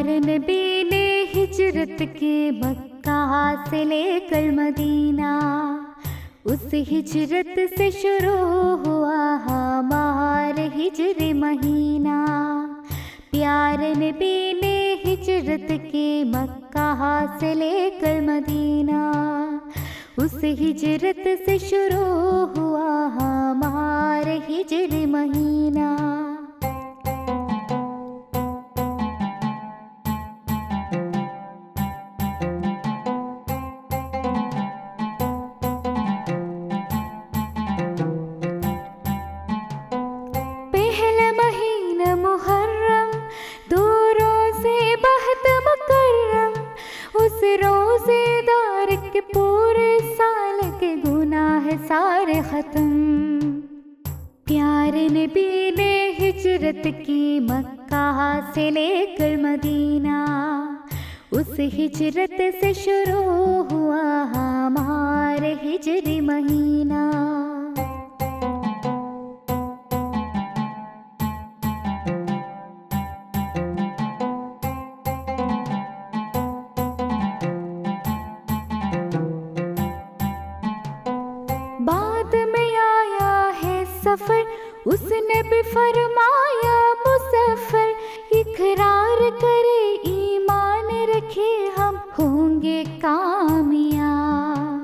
प्यार नबी ने हिजरत के मक्का से लेकर मदीना, उस हिजरत से शुरू हुआ हमारा हिजरी महीना। प्यार नबी ने हिजरत के मक्का से लेकर मदीना, उस हिजरत से शुरू हुआ हमारा हिजरी महीना। पहला महीना मुहर्रम, 2 रोज़े बहुत मुकर्रम, उस रोज़ेदार के पूरे साल के गुनाह सारे ख़त्म। प्यार नबी ने हिजरत की मक्का से लेकर मदीना, उस हिजरत से शुरू हुआ हमारा हिजरी महीना। बाद में आया है सफर, उसने भी फरमाया मुसफ़र, इकरार करे ईमान रखे हम होंगे कामयाब।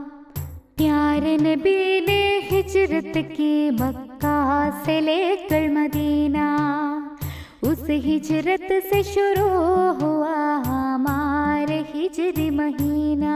प्यार नबी ने हिजरत के मक्का से लेकर मदीना, उस हिजरत से शुरू हुआ हमारा हिजरी महीना।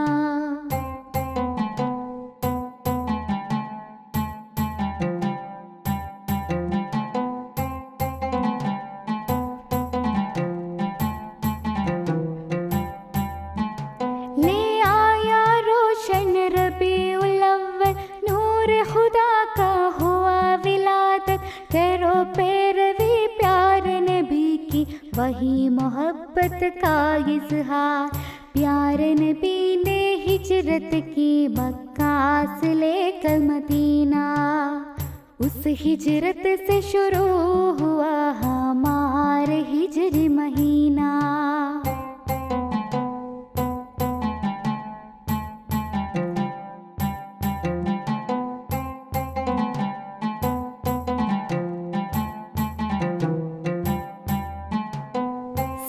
ले आया रोशन रबीउल अव्वल, नूर खुदा का हुआ विलादत, करो पैरवी प्यार नबी की वही मोहब्बत का इज़हार। प्यार नबी ने हिजरत की मक्का से लेकर मदीना, उस हिजरत से शुरू हुआ हमारा हिजरी महीना।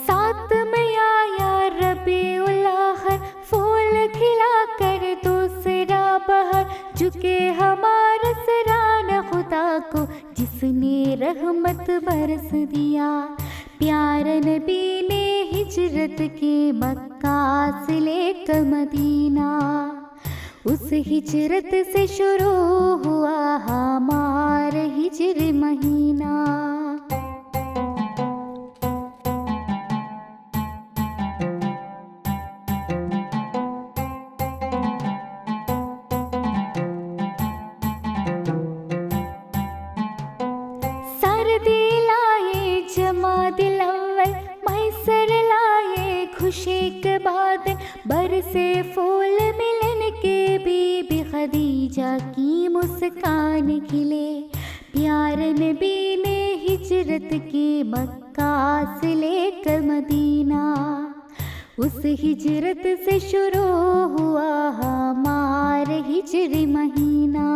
साथ में आया रबीउल आखिर, फूल खिला कर दूसरा बहार, झुके हमारा सराना खुदा को जिसने रहमत बरस दिया। प्यार नबी ने हिजरत के मक्का से लेकर मदीना, उस हिजरत से शुरू हुआ हमारा हिजरी महीना। सर्दी लाए जमादिल अव्वल, मैसर लाए खुशी के बाद, बरसे फूल मिलन के बीबी खदीजा की मुस्कान खिले। प्यार नबी ने हिजरत के मक्का से लेकर मदीना, उस हिजरत से शुरू हुआ हमारा हिजरी महीना।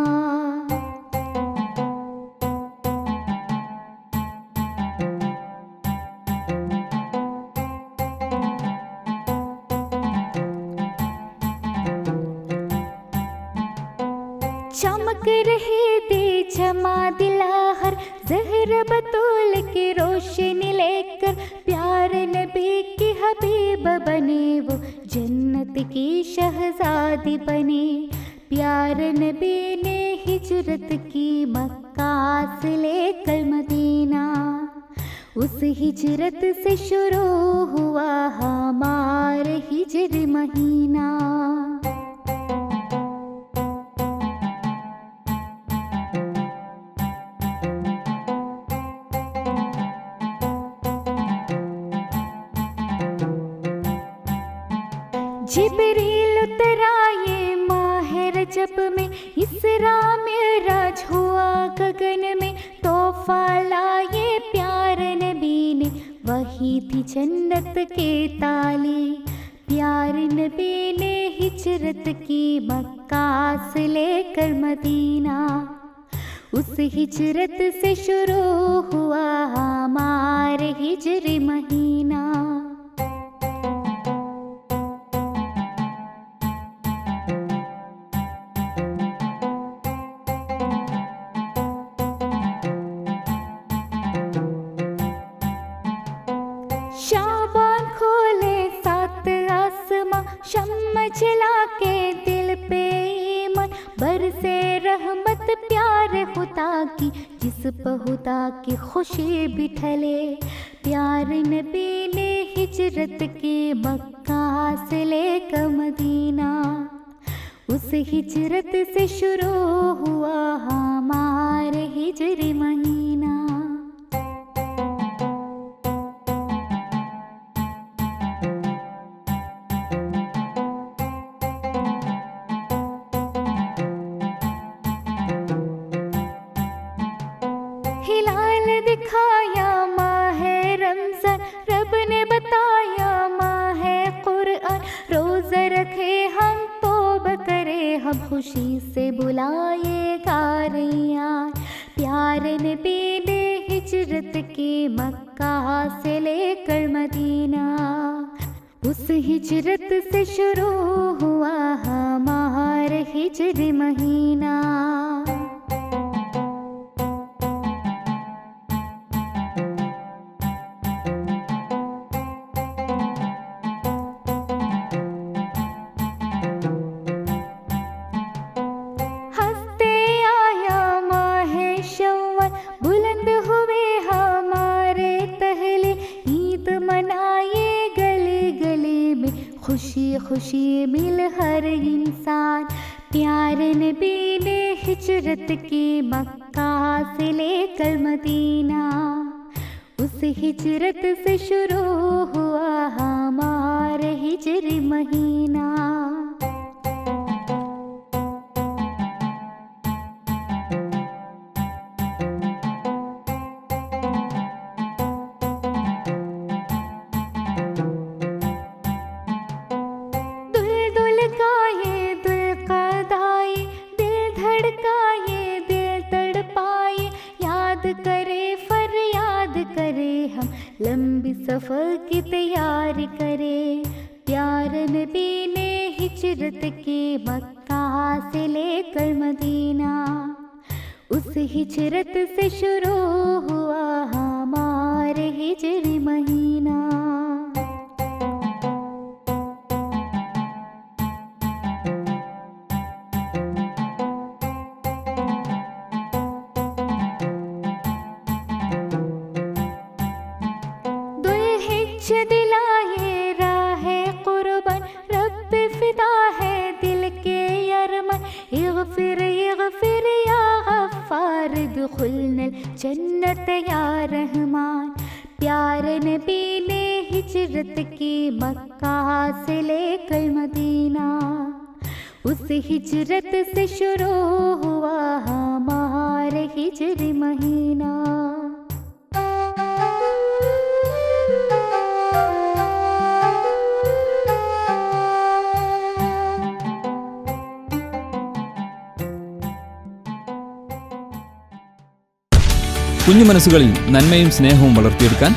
चमक रहे दे जमादिल आखिर, ज़हर बतूल की रोशनी लेकर, प्यार नबी की हबीब बने वो जन्नत की शहजादी बने। प्यार नबी ने हिजरत की मक्का से लेकर मदीना, उस हिजरत से शुरू हुआ हमारा हिजरी महीना। जिब्रील उतराए माह रजब में, इसरा मेराज हुआ गगन में, तोहफा लाए प्यार नबी ने वही वही थी जन्नत के ताले। प्यार नबी ने हिजरत की मक्का से लेकर मदीना। उस हिजरत से शुरू हुआ हमारे हिजरी महीना। शाबान खोले 7 आसमां, शम्मा जला के दिल पे ईमान। बरसे रहमत प्यार खुदा की, जिस पर खुदा की खुशी बिठले। प्यार नबी ने हिजरत की मक्का से लेकर मदीना। उस हिजरत से शुरू हुआ हमारे हिजरी महीना। हिलाल दिखाया माहे रमजान, रब ने बताया माहे कुरआन। रोज़ा रखे हम तौबा करे हम, खुशी से बुलाए गारियाँ। प्यार नबी ने हिजरत की मक्का से लेकर मदीना। उस हिजरत से शुरू हुआ हमारे हिजरी महीना। बुलंद हुए हमारे तहले, ईद मनाए गले गले में। खुशी खुशी मिल हर इंसान। प्यार नबी ने हिजरत की मक्का से लेकर मदीना। उस हिजरत से शुरू हुआ हमारे हिजरी महीना। हम लंबी सफर की तैयारी करें। प्यार नबी ने हिजरत की मक्का से लेकर मदीना। उस हिजरत से शुरू हुआ हमारे हिजरी महीना। दिलाए राहे कुर्बान, रब फिदा है दिल के अरमान। इग़फिर इग़फिर या गफ़्फ़ार, दुख़ुलना जन्नत या रहमान। प्यार नबी ने हिजरत की मक्का से लेकर मदीना। उस हिजरत से शुरू हुआ हमारे हिजरी महीना। കുഞ്ഞു മനസ്സുകളിൽ നന്മയും സ്നേഹവും വളർത്തിയെടുക്കാൻ,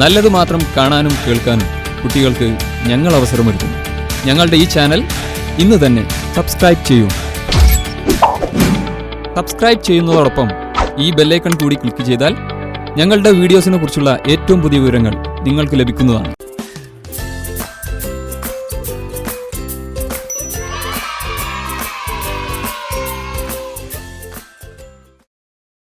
നല്ലത് മാത്രം കാണാനും കേൾക്കാനും കുട്ടികൾക്ക് ഞങ്ങൾ അവസരമൊരുക്കുന്നു. ഞങ്ങളുടെ ഈ ചാനൽ ഇന്ന് തന്നെ സബ്സ്ക്രൈബ് ചെയ്യൂ. സബ്സ്ക്രൈബ് ചെയ്യുന്നതോടൊപ്പം ഈ ബെല്ലൈക്കൺ കൂടി ക്ലിക്ക് ചെയ്താൽ ഞങ്ങളുടെ വീഡിയോസിനെ കുറിച്ചുള്ള ഏറ്റവും പുതിയ വിവരങ്ങൾ നിങ്ങൾക്ക് ലഭിക്കുന്നതാണ്.